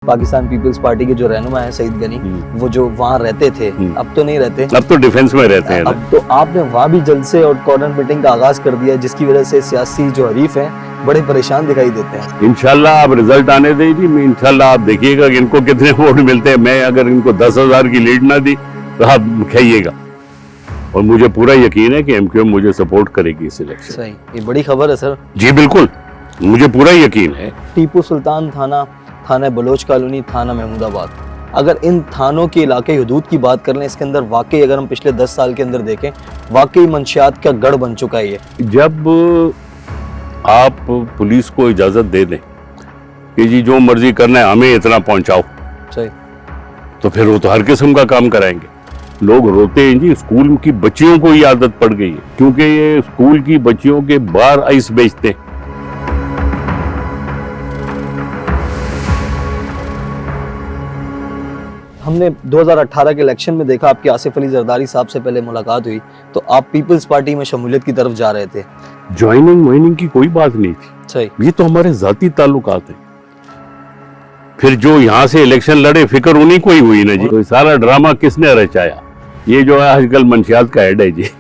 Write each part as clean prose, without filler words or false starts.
Pakistan peoples party के जो रहनुमा है सईद गनी, वो जो वहाँ रहते थे, अब तो नहीं रहते, अब तो डिफेंस में रहते हैं। अब तो आपने वहाँ भी जलसे और कॉर्नर मीटिंग का आगाज कर दिया, जिसकी वजह से सियासी जो हरीफ हैं बड़े परेशान दिखाई देते हैं। इंशाल्लाह आप रिजल्ट आने दीजिए, इंशाल्लाह आप देखिएगा कि इनको कितने वोट मिलते हैं। मैं अगर इनको 10,000 की लीड ना दी तो आप खाइएगा, और मुझे पूरा यकीन है कि एमक्यूएम मुझे सपोर्ट करेगी इस इलेक्शन। सही, ये बड़ी खबर है सर। जी बिल्कुल, मुझे पूरा यकीन है। टीपू सुल्तान थाना, थाना बलोच कॉलोनी, थाना महमूदाबाद, अगर इन थानों के इलाके हदूद की बात कर लें, इसके अंदर वाकई अगर हम पिछले 10 साल के अंदर देखें, वाकई मंशियात का गढ़ बन चुका है ये। जब आप पुलिस को इजाजत दे दें कि जी जो मर्जी करना है हमें इतना पहुंचाओ, सही, तो फिर वो तो हर किस्म का काम कराएंगे। लोग रोते हैं जी, स्कूल की बच्चियों को ये आदत पड़ गई है, क्योंकि ये स्कूल की बच्चियों के बाहर आइस बेचते हैं। हमने 2018 के इलेक्शन में देखा, आपकी आसिफ अली जरदारी साहब से पहले मुलाकात हुई तो आप पीपल्स पार्टी में शमूलियत की तरफ जा रहे थे। ज्वाइनिंग की कोई बात नहीं थी। सही, ये तो हमारे जाती ताल्लुकात हैं। फिर जो यहाँ से इलेक्शन लड़े, फिक्र उन्हीं को ही हुई ना जी। तो सारा ड्रामा किसने रचाया? ये जो है आजकल मंशियात का हेड है जी।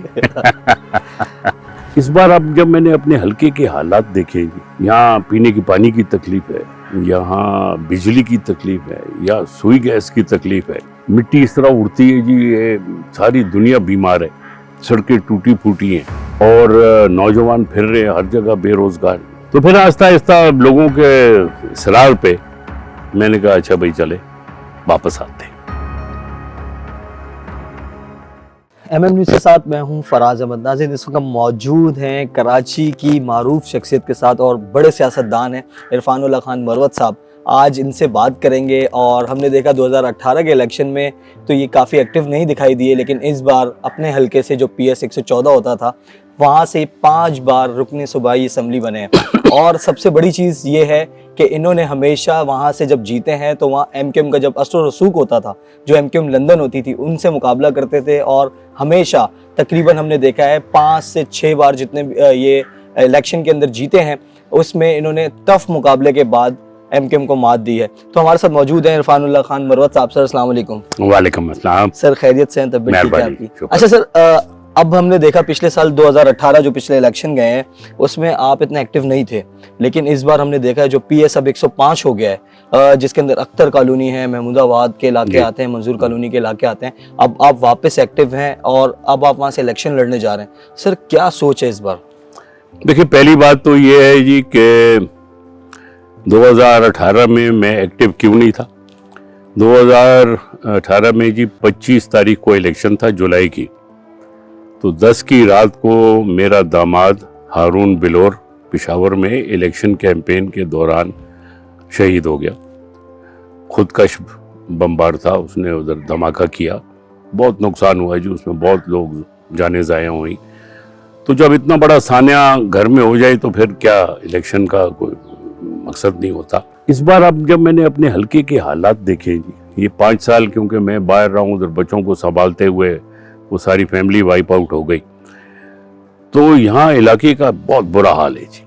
इस बार अब जब मैंने अपने हलके के हालात देखे जी, यहाँ पीने की पानी की तकलीफ है, यहाँ बिजली की तकलीफ है, या सुई गैस की तकलीफ है, मिट्टी इस तरह उड़ती है जी, ये सारी दुनिया बीमार है, सड़कें टूटी फूटी हैं, और नौजवान फिर रहे हैं हर जगह बेरोजगार। तो फिर आहिस्ता आहिस्ता लोगों के इसरार पे मैंने कहा अच्छा भाई चले वापस आते हैं। MM न्यूज़ के साथ मैं हूं फराज अहमद। नाज़रीन, इस वक्त हम मौजूद हैं कराची की मारूफ शख्सियत के साथ, और बड़े सियासतदान हैं इरफानुल्लाह खान मरवत साहब। आज इनसे बात करेंगे, और हमने देखा 2018 के इलेक्शन में तो ये काफ़ी एक्टिव नहीं दिखाई दिए, लेकिन इस बार अपने हलके से जो PS 114 होता था, वहाँ से 5 बार रुकने सूबाई असम्बली बने हैं। और सबसे बड़ी चीज़ ये है कि इन्होंने हमेशा वहाँ से जब जीते हैं तो वहाँ MQM का जब असर रसूख होता था, जो MQM लंदन होती थी, उनसे मुकाबला करते थे, और हमेशा तकरीबन हमने देखा है 5 से 6 बार जितने ये इलेक्शन के अंदर जीते हैं, उसमें इन्होंने टफ मुकाबले के बाद MQM को मात दी है। तो हमारे साथ मौजूद हैं इरफानुल्लाह खान मरवत साहब। सर अस्सलाम वालेकुम। वालेकुम अस्सलाम सर, खैरियत से हैं? तबीयत ठीक है आपकी? शुक्र। अच्छा सर, अब हमने देखा पिछले साल 2018 जो पिछले इलेक्शन गए हैं, उसमें आप इतने एक्टिव नहीं थे, लेकिन इस बार हमने देखा है जो PS अब 105 हो गया है, जिसके अंदर अख्तर कॉलोनी है, महमूदाबाद के इलाके आते हैं, मंजूर कॉलोनी के इलाके आते हैं, अब आप वापस एक्टिव हैं और अब आप वहाँ से इलेक्शन लड़ने जा रहे हैं। सर, क्या सोच है इस बार? देखिए, पहली बात तो ये है जी कि 2018 में मैं एक्टिव क्यों नहीं था। 2018 में जी 25 तारीख को इलेक्शन था, जुलाई की, तो 10 की रात को मेरा दामाद हारून बिलोर पेशावर में इलेक्शन कैंपेन के दौरान शहीद हो गया। खुदकश बमबार था, उसने उधर धमाका किया, बहुत नुकसान हुआ जी, उसमें बहुत लोग जाने ज़ाया हुई। तो जब इतना बड़ा सान्या घर में हो जाए तो फिर क्या इलेक्शन का कोई मकसद नहीं होता। इस बार अब जब मैंने अपने हलके के हालात देखे जी, ये 5 साल क्योंकि मैं बाहर रहा हूँ, उधर बच्चों को संभालते हुए वो सारी फैमिली वाइप आउट हो गई, तो यहाँ इलाके का बहुत बुरा हाल है जी।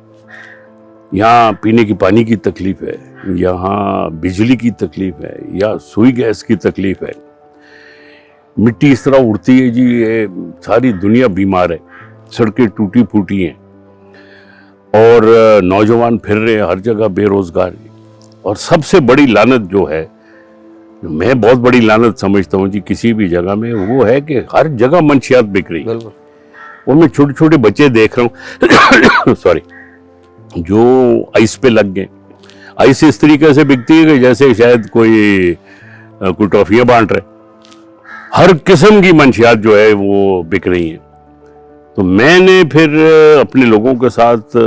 यहाँ पीने की पानी की तकलीफ है, यहाँ बिजली की तकलीफ है, या सुई गैस की तकलीफ है, मिट्टी इस तरह उड़ती है जी, ये सारी दुनिया बीमार है, सड़कें टूटी फूटी हैं, और नौजवान फिर रहे हैं हर जगह बेरोजगार। और सबसे बड़ी लानत जो है, मैं बहुत बड़ी लानत समझता हूँ जी किसी भी जगह में, वो है कि हर जगह मंशियात बिक रही है। और मैं छोटे छोटे बच्चे देख रहा हूँ सॉरी, जो आइस पे लग गए। आइस इस तरीके से बिकती है कि जैसे शायद कोई टॉफियाँ बांट रहे। हर किस्म की मंशियात जो है वो बिक रही हैं। तो मैंने फिर अपने लोगों के साथ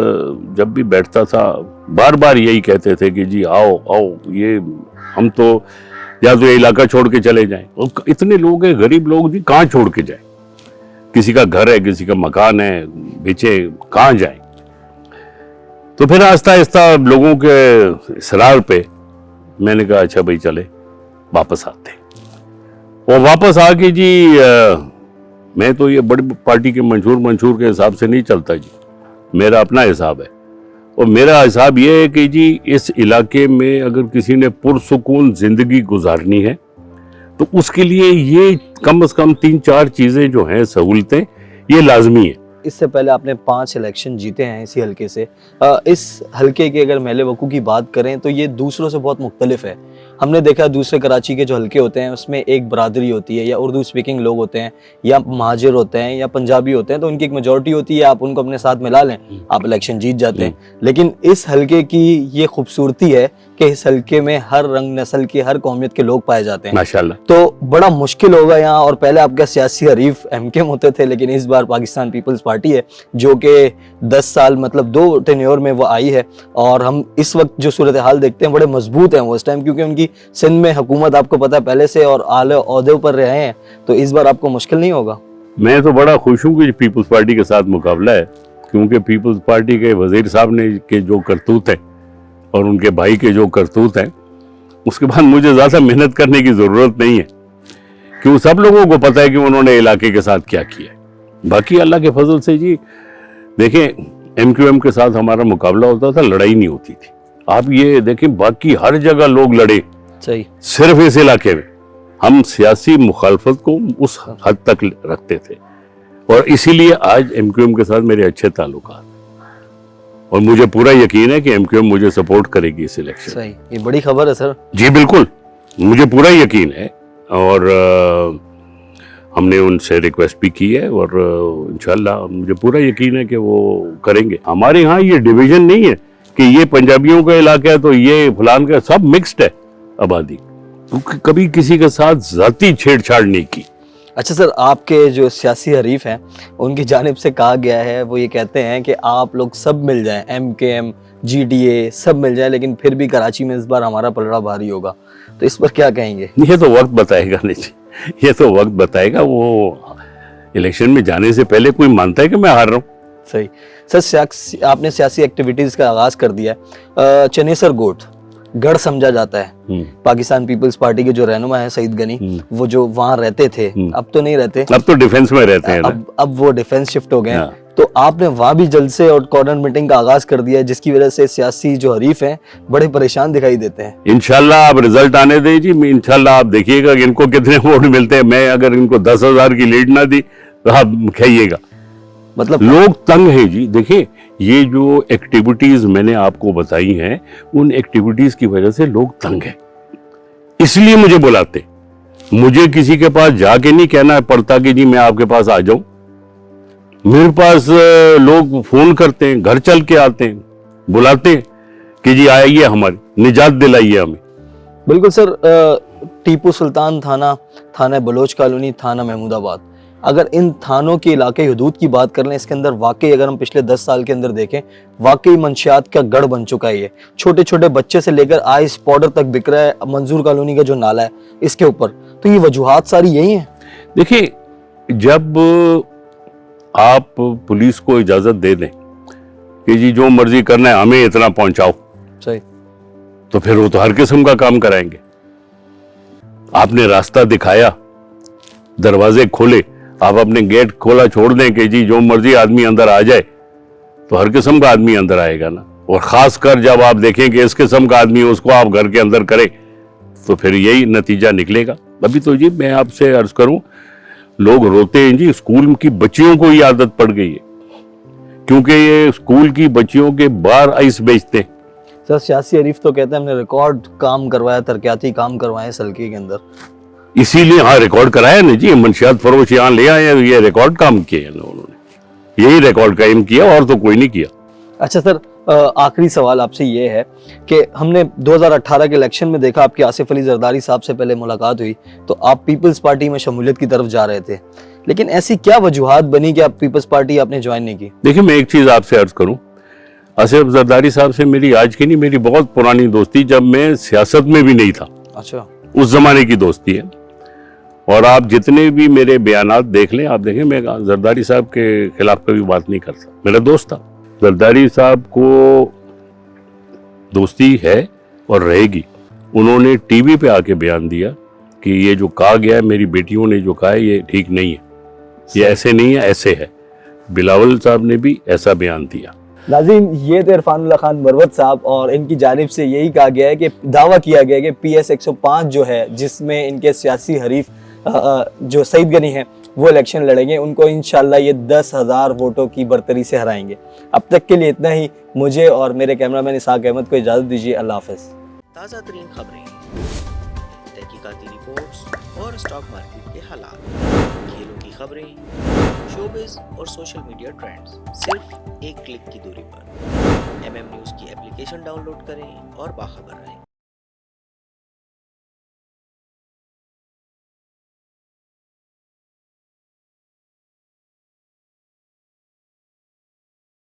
जब भी बैठता था, बार बार यही कहते थे कि जी आओ आओ, ये हम तो या तो ये इलाका छोड़ के चले जाएं। और इतने लोग हैं, गरीब लोग जी, कहाँ छोड़ के जाएं? किसी का घर है, किसी का मकान है, बेचे, कहाँ जाएं? तो फिर आहिस्ता आहिस्ता लोगों के इसरार पे मैंने कहा अच्छा भाई चले वापस आते हैं। और वापस आके जी मैं तो ये बड़ी पार्टी के मंशूर के हिसाब से नहीं चलता जी, मेरा अपना हिसाब है। और मेरा हिसाब ये है कि जी इस इलाके में अगर किसी ने पुरसुकून जिंदगी गुजारनी है तो उसके लिए ये कम से कम 3-4 चीजें जो हैं, सहूलतें, ये लाजमी है। इससे पहले आपने 5 इलेक्शन जीते हैं इसी हलके से। इस हलके के अगर महल वकू की बात करें तो ये दूसरों से बहुत मुख्तलिफ है। हमने देखा दूसरे कराची के जो हलके होते हैं उसमें एक बरादरी होती है, या उर्दू स्पीकिंग लोग होते हैं, या महाजिर होते हैं, या पंजाबी होते हैं, तो उनकी एक मेजॉरिटी होती है, आप उनको अपने साथ मिला लें, आप इलेक्शन जीत जाते हैं। लेकिन इस हलके की ये खूबसूरती है कि इस हलके में हर रंग नस्ल के, हर कौमियत के लोग पाए जाते हैं माशाल्लाह। तो बड़ा मुश्किल होगा यहाँ। और पहले आपका सियासी हरीफ एमकेएम होते थे, लेकिन इस बार पाकिस्तान पीपल्स पार्टी है जो कि 10 साल मतलब 2 टेन्योर में वो आई है। और हम इस वक्त जो सूरत हाल देखते हैं बड़े मजबूत हैं वो इस टाइम, क्योंकि उनकी सिंध में हुकूमत आपको पता है पहले से और आले ओहदे पर रहे हैं, तो इस बार आपको मुश्किल नहीं होगा। मैं तो बड़ा खुश हूँ कि पीपल्स पार्टी के साथ मुकाबला है, क्योंकि पीपल्स पार्टी के वजीर साहब ने के जो करतूत है और उनके भाई के जो करतूत हैं, उसके बाद मुझे ज़्यादा मेहनत करने की ज़रूरत नहीं है, क्योंकि सब लोगों को पता है कि उन्होंने इलाके के साथ क्या किया है। बाकी अल्लाह के फजल से जी देखें, एमक्यूएम के साथ हमारा मुकाबला होता था, लड़ाई नहीं होती थी। आप ये देखें, बाकी हर जगह लोग लड़े, सही, सिर्फ इस इलाके में हम सियासी मुखालफत को उस हद तक रखते थे, और इसीलिए आज एमक्यूएम के साथ मेरे अच्छे ताल्लुकात, और मुझे पूरा यकीन है कि एमक्यूएम मुझे सपोर्ट करेगी इस इलेक्शन। सही, ये बड़ी खबर है सर। जी बिल्कुल, मुझे पूरा यकीन है, और हमने उनसे रिक्वेस्ट भी की है, और इंशाल्लाह मुझे पूरा यकीन है कि वो करेंगे। हमारे यहाँ ये डिवीजन नहीं है कि ये पंजाबियों का इलाका है तो ये फलान का, सब मिक्स्ड है आबादी, तो कभी किसी के साथ जाती छेड़छाड़ नहीं की। अच्छा सर, आपके जो सियासी हरीफ हैं उनकी जानिब से कहा गया है, वो ये कहते हैं कि आप लोग सब मिल जाएं, एमकेएम, जीडीए सब मिल जाए, लेकिन फिर भी कराची में इस बार हमारा पलड़ा भारी होगा, तो इस पर क्या कहेंगे? ये तो वक्त बताएगा, नहीं ये तो वक्त बताएगा। वो इलेक्शन में जाने से पहले कोई मानता है कि मैं हार रहा हूँ? सही सर, आपने सियासी एक्टिविटीज का आगाज कर दिया है। चनेसर गोट गढ़ समझा जाता है, पाकिस्तान पीपल्स पार्टी के जो रहनुमा है सईद गनी, वो जो वहाँ रहते थे, अब तो नहीं रहते, अब तो डिफेंस में रहते हैं ना। अब वो डिफेंस शिफ्ट हो गए। तो आपने वहाँ भी जलसे और कॉर्नर मीटिंग का आगाज कर दिया है, जिसकी वजह से सियासी जो हरीफ हैं बड़े परेशान दिखाई देते हैं। इंशाल्लाह आप रिजल्ट आने दें जी, इंशाल्लाह आप देखिएगा कि इनको कितने वोट मिलते हैं। मैं अगर इनको 10,000 की लीड ना दी तो आप खाइएगा। मतलब लोग तंग हैं जी। देखिए, ये जो एक्टिविटीज मैंने आपको बताई हैं, उन एक्टिविटीज की वजह से लोग तंग हैं, इसलिए मुझे बुलाते। मुझे किसी के पास जाके नहीं कहना पड़ता कि जी मैं आपके पास आ जाऊं। मेरे पास लोग फोन करते हैं, घर चल के आते हैं, बुलाते हैं कि जी आइए, हमारी निजात दिलाइए हमें। बिल्कुल सर, टीपू सुल्तान थाना, थाना बलोच कॉलोनी, थाना महमूदाबाद, अगर इन थानों के इलाके हदूद की बात कर लें, इसके अंदर वाकई अगर हम पिछले 10 साल के अंदर देखें, वाकई मंशियात का गढ़ बन चुका है। ये छोटे छोटे बच्चे से लेकर आइस पाउडर तक बिक रहा है। मंजूर कॉलोनी का जो नाला है इसके ऊपर, तो ये वजूहात सारी यही हैं। देखिए, जब आप पुलिस को इजाजत दे दें कि जी जो मर्जी करना है हमें इतना पहुंचाओ, सही, तो फिर वो तो हर किस्म का काम कराएंगे। आपने रास्ता दिखाया, दरवाजे खोले, आप अपने गेट खोला छोड़ दें कि जी जो मर्जी आदमी अंदर आ जाए, तो हर किस्म का आदमी अंदर आएगा ना। और खासकर जब आप देखें कि इस किस्म का आदमी उसको आप घर के अंदर करें, तो फिर यही नतीजा निकलेगा। अभी तो जी मैं आपसे अर्ज करूं, लोग रोते हैं जी, स्कूल की बच्चियों को ये आदत पड़ गई है, क्योंकि ये स्कूल की बच्चियों के बाहर आइस बेचते हैं। सर, सियासी हरीफ तो कहते हैं हमने रिकॉर्ड काम करवाया, तरक्याती काम करवाए इस हल्के के अंदर, इसीलिए हाँ रिकॉर्ड कराया ना जी, मंशियात फरोश यहाँ ले आए, ये रिकॉर्ड काम किए ना उन्होंने, यही रिकॉर्ड कायम किया और तो कोई नहीं किया। अच्छा सर, आखिरी सवाल आपसे ये है कि हमने 2018 के इलेक्शन में देखा, आपकी आसिफ अली जरदारी साहब से पहले मुलाकात हुई तो आप पीपल्स पार्टी में शमूलियत की तरफ जा रहे थे, लेकिन ऐसी क्या वजूहात बनी कि आप पीपल्स पार्टी आपने ज्वाइन नहीं की? देखिए, मैं एक चीज आपसे अर्ज करूं, आसिफ जरदारी साहब से मेरी आज की नहीं, मेरी बहुत पुरानी दोस्ती, जब मैं सियासत में भी नहीं था। अच्छा, उस जमाने की दोस्ती है। और आप जितने भी मेरे बयानात देख लें, आप देखें मैं जरदारी साहब के खिलाफ कभी बात नहीं करता, मेरा दोस्त था। जरदारी साहब को दोस्ती है और रहेगी। उन्होंने टीवी पे आके बयान दिया कि ये जो कहा गया है, मेरी बेटियों ने जो कहा है, ये ठीक नहीं है, ये ऐसे नहीं है, ऐसे है। बिलावल साहब ने भी ऐसा बयान दिया। नाज़रीन, ये थे इरफानुल्लाह खान मरवत साहब और इनकी जानिब से यही कहा गया है कि दावा किया गया है कि PS 105 जो है, जिसमें इनके सियासी हरीफ जो सईद गनी हैं वो इलेक्शन लड़ेंगे, उनको इंशाल्लाह ये 10,000 वोटों की बरतरी से हराएंगे। अब तक के लिए इतना ही। मुझे और मेरे कैमरामैन इसाक अहमद को इजाज़त दीजिए। अल्लाह हाफ़िज़। ताज़ा तरीन खबरें, तहकीकाती रिपोर्ट्स और स्टॉक मार्केट के हालात, खेलों की खबरें, शोबिज़ और सोशल मीडिया ट्रेंड्स सिर्फ एक क्लिक की दूरी पर। MM न्यूज़ की एप्लीकेशन डाउनलोड करें और बाखबर रहें।